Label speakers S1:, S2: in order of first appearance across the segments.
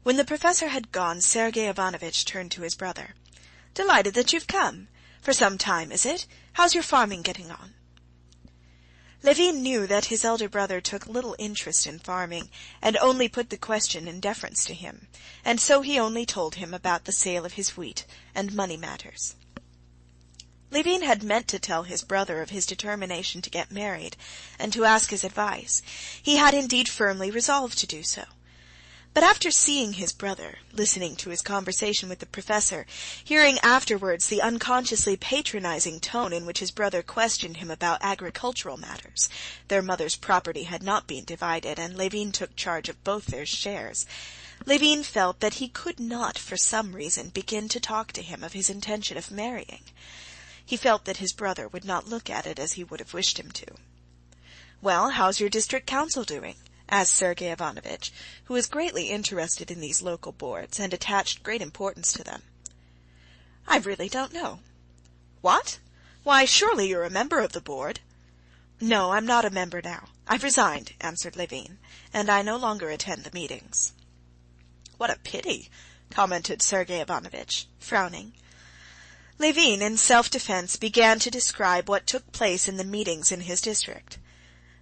S1: When the professor had gone, Sergei Ivanovitch turned to his brother. "Delighted that you've come. For some time, is it? How's your farming getting on?" Levin knew that his elder brother took little interest in farming, and only put the question in deference to him, and so he only told him about the sale of his wheat and money matters. Levin had meant to tell his brother of his determination to get married, and to ask his advice. He had indeed firmly resolved to do so. But after seeing his brother, listening to his conversation with the professor, hearing afterwards the unconsciously patronizing tone in which his brother questioned him about agricultural matters, their mother's property had not been divided, and Levin took charge of both their shares, Levin felt that he could not, for some reason, begin to talk to him of his intention of marrying. He felt that his brother would not look at it as he would have wished him to. "Well, how's your district council doing?" asked Sergei Ivanovitch, who was greatly interested in these local boards, and attached great importance to them. "I really don't know." "What? Why, surely you're a member of the board?" "No, I'm not a member now. I've resigned," answered Levin, "and I no longer attend the meetings." "What a pity," commented Sergei Ivanovitch, frowning. Levin, in self-defense, began to describe what took place in the meetings in his district.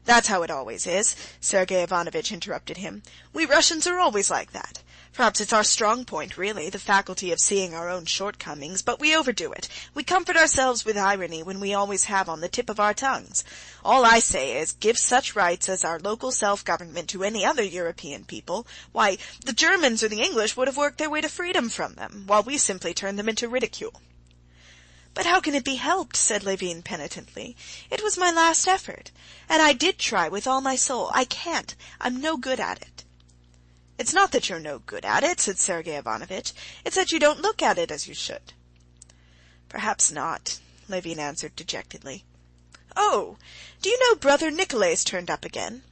S1: "That's how it always is," Sergei Ivanovitch interrupted him. "We Russians are always like that. Perhaps it's our strong point, really, the faculty of seeing our own shortcomings, but we overdo it. We comfort ourselves with irony when we always have on the tip of our tongues. All I say is, give such rights as our local self-government to any other European people. Why, the Germans or the English would have worked their way to freedom from them, while we simply turn them into ridicule." "But how can it be helped?" said Levin penitently. "It was my last effort, and I did try with all my soul. I can't. I'm no good at it." "It's not that you're no good at it," said Sergei Ivanovitch. "It's that you don't look at it as you should." "Perhaps not," Levin answered dejectedly. "Oh, do you know brother Nikolai's turned up again?"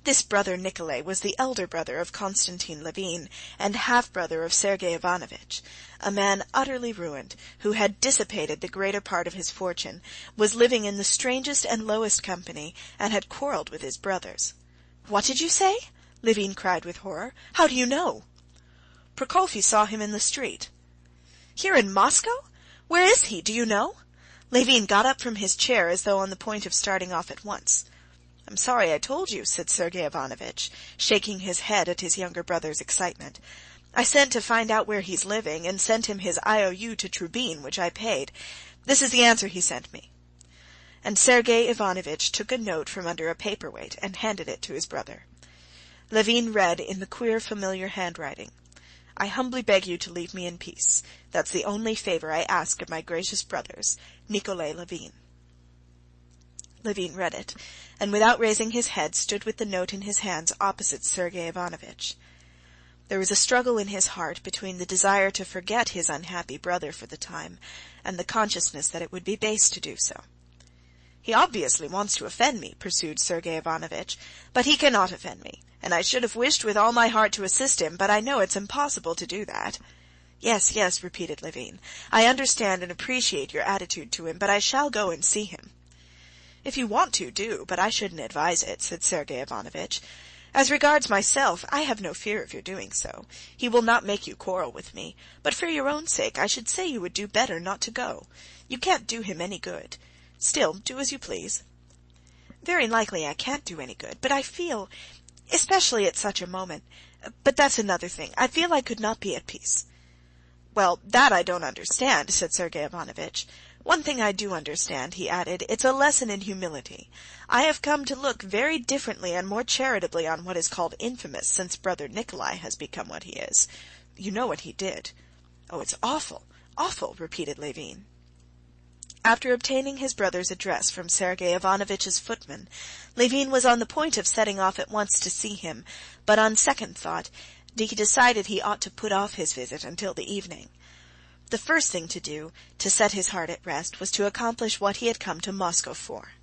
S1: This brother Nikolai was the elder brother of Konstantin Levin, and half-brother of Sergei Ivanovitch, a man utterly ruined, who had dissipated the greater part of his fortune, was living in the strangest and lowest company, and had quarrelled with his brothers. "What did you say?" Levin cried with horror. "How do you know?" "Prokofy saw him in the street." "Here in Moscow? Where is he? Do you know?" Levin got up from his chair as though on the point of starting off at once. "I'm sorry I told you," said Sergei Ivanovitch, shaking his head at his younger brother's excitement. "I sent to find out where he's living, and sent him his IOU to Trubin, which I paid. This is the answer he sent me." And Sergei Ivanovitch took a note from under a paperweight and handed it to his brother. Levin read in the queer familiar handwriting, "I humbly beg you to leave me in peace. That's the only favor I ask of my gracious brothers, Nikolai Levin." Levin read it, and without raising his head stood with the note in his hands opposite Sergei Ivanovitch. There was a struggle in his heart between the desire to forget his unhappy brother for the time, and the consciousness that it would be base to do so. "He obviously wants to offend me," pursued Sergei Ivanovitch, "but he cannot offend me, and I should have wished with all my heart to assist him, but I know it's impossible to do that." "Yes, yes," repeated Levin. "I understand and appreciate your attitude to him, but I shall go and see him." "If you want to, do, but I shouldn't advise it," said Sergei Ivanovitch. "As regards myself, I have no fear of your doing so. He will not make you quarrel with me, but for your own sake I should say you would do better not to go. You can't do him any good. Still, do as you please." "Very likely I can't do any good, but I feel, especially at such a moment, but that's another thing, I feel I could not be at peace." "Well, that I don't understand," said Sergei Ivanovitch. "One thing I do understand," he added, "it's a lesson in humility. I have come to look very differently and more charitably on what is called infamous since brother Nikolai has become what he is. You know what he did." "Oh, it's awful, awful," repeated Levin. After obtaining his brother's address from Sergei Ivanovitch's footman, Levin was on the point of setting off at once to see him, but on second thought, he decided he ought to put off his visit until the evening. The first thing to do, to set his heart at rest, was to accomplish what he had come to Moscow for.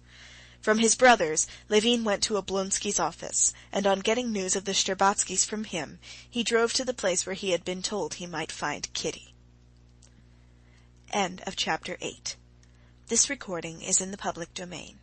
S1: From his brothers, Levin went to Oblonsky's office, and on getting news of the Shtcherbatskys from him, he drove to the place where he had been told he might find Kitty. End of chapter 8. This recording is in the public domain.